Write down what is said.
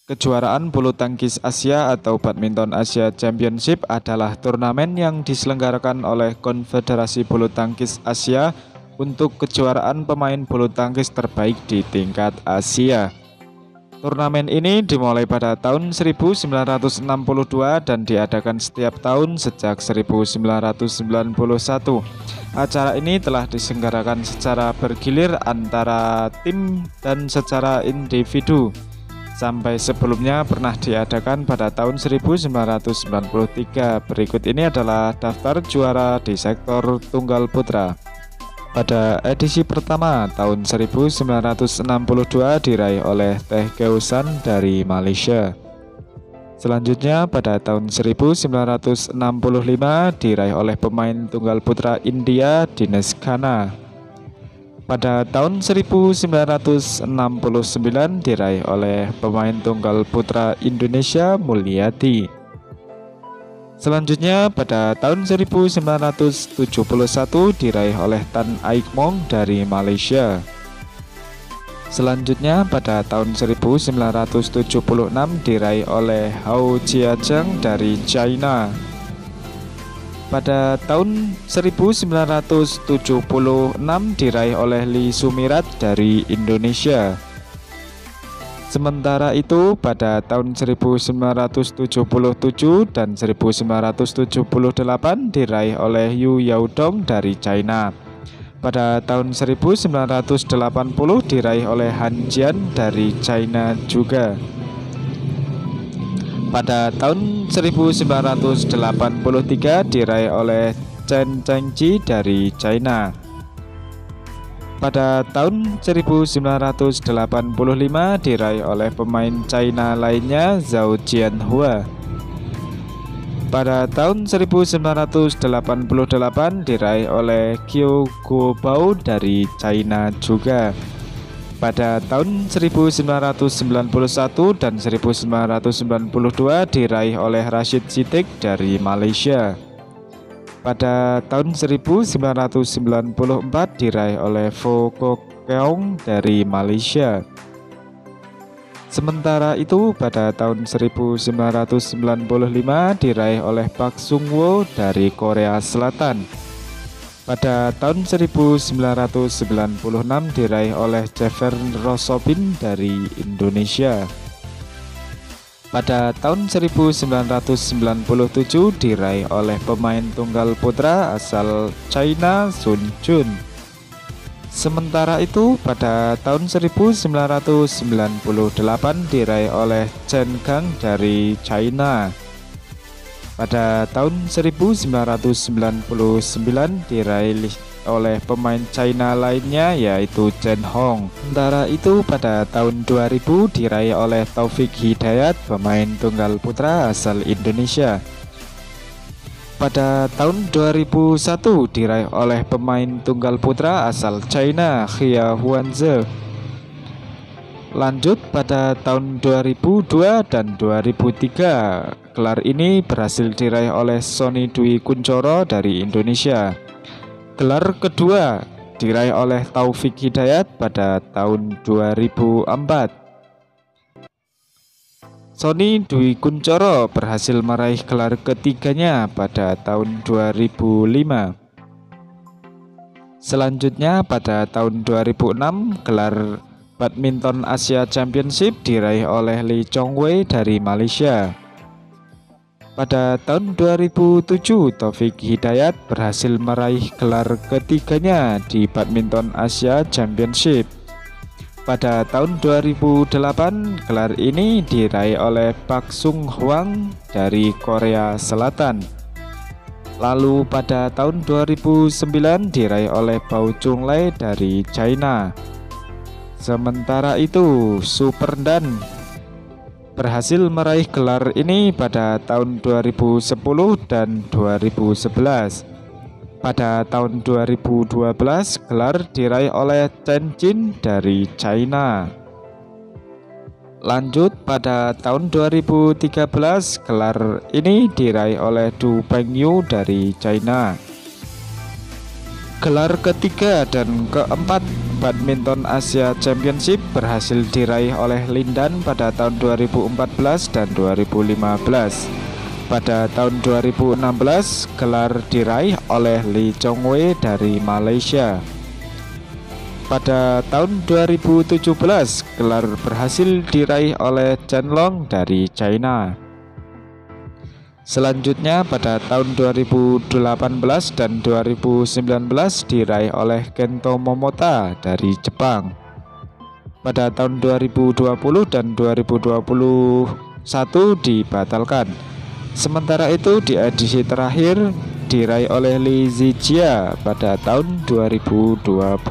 Kejuaraan bulu tangkis Asia atau Badminton Asia Championship adalah turnamen yang diselenggarakan oleh Konfederasi Bulu Tangkis Asia untuk kejuaraan pemain bulu tangkis terbaik di tingkat Asia. Turnamen ini dimulai pada tahun 1962 dan diadakan setiap tahun sejak 1991. Acara ini telah diselenggarakan secara bergilir antara tim dan secara individu. Sampai sebelumnya pernah diadakan pada tahun 1993. Berikut ini adalah daftar juara di sektor tunggal putra. Pada edisi pertama tahun 1962 diraih oleh Teh Geusan dari Malaysia. Selanjutnya pada tahun 1965 diraih oleh pemain tunggal putra India Dinesh Khanna. Pada tahun 1969 diraih oleh pemain tunggal putra Indonesia Mulyadi. Selanjutnya pada tahun 1971 diraih oleh Tan Aik Mong dari Malaysia. Selanjutnya pada tahun 1976 diraih oleh Hao Jiazheng dari China. Pada tahun 1976 diraih oleh Lee Sumirat dari Indonesia. Sementara itu pada tahun 1977 dan 1978 diraih oleh Yu Yaodong dari China. Pada tahun 1980 diraih oleh Han Jian dari China juga. Pada tahun 1983 diraih oleh Chen Chengqi dari China. Pada tahun 1985 diraih oleh pemain China lainnya Zhao Jianhua. Pada tahun 1988 diraih oleh Qiu Guobao dari China juga. Pada tahun 1991 dan 1992 diraih oleh Rashid Sittik dari Malaysia. Pada tahun 1994 diraih oleh Foo Kok Keong dari Malaysia. Sementara itu pada tahun 1995 diraih oleh Park Sung Woo dari Korea Selatan. Pada tahun 1996 diraih oleh Jever Rosobin dari Indonesia. Pada tahun 1997 diraih oleh pemain tunggal putra asal China Sun Jun. Sementara itu pada tahun 1998 diraih oleh Chen Gang dari China. Pada tahun 1999 diraih oleh pemain China lainnya yaitu Chen Hong. Sementara itu pada tahun 2000 diraih oleh Taufik Hidayat, pemain tunggal putra asal Indonesia. Pada tahun 2001 diraih oleh pemain tunggal putra asal China Xia Huanze. Lanjut pada tahun 2002 dan 2003, gelar ini berhasil diraih oleh Sony Dwi Kunchoro dari Indonesia. Gelar kedua diraih oleh Taufik Hidayat pada tahun 2004. Sony Dwi Kunchoro berhasil meraih gelar ketiganya pada tahun 2005. Selanjutnya pada tahun 2006 gelar Badminton Asia Championship diraih oleh Lee Chong Wei dari Malaysia. Pada tahun 2007 Taufik Hidayat berhasil meraih gelar ketiganya di Badminton Asia Championship. Pada tahun 2008 gelar ini diraih oleh Park Sung Hwang dari Korea Selatan. Lalu pada tahun 2009 diraih oleh Bao Chunlei dari China. Sementara itu Super Dan berhasil meraih gelar ini pada tahun 2010 dan 2011. Pada tahun 2012 gelar diraih oleh Chen Jin dari China. Lanjut pada tahun 2013 gelar ini diraih oleh Du Pengyu dari China. Gelar ketiga dan keempat Badminton Asia Championship berhasil diraih oleh Lin Dan pada tahun 2014 dan 2015. Pada tahun 2016, gelar diraih oleh Lee Chong Wei dari Malaysia. Pada tahun 2017, gelar berhasil diraih oleh Chen Long dari China. Selanjutnya pada tahun 2018 dan 2019 diraih oleh Kento Momota dari Jepang. Pada tahun 2020 dan 2021 dibatalkan. Sementara itu di edisi terakhir diraih oleh Li Zijia pada tahun 2022.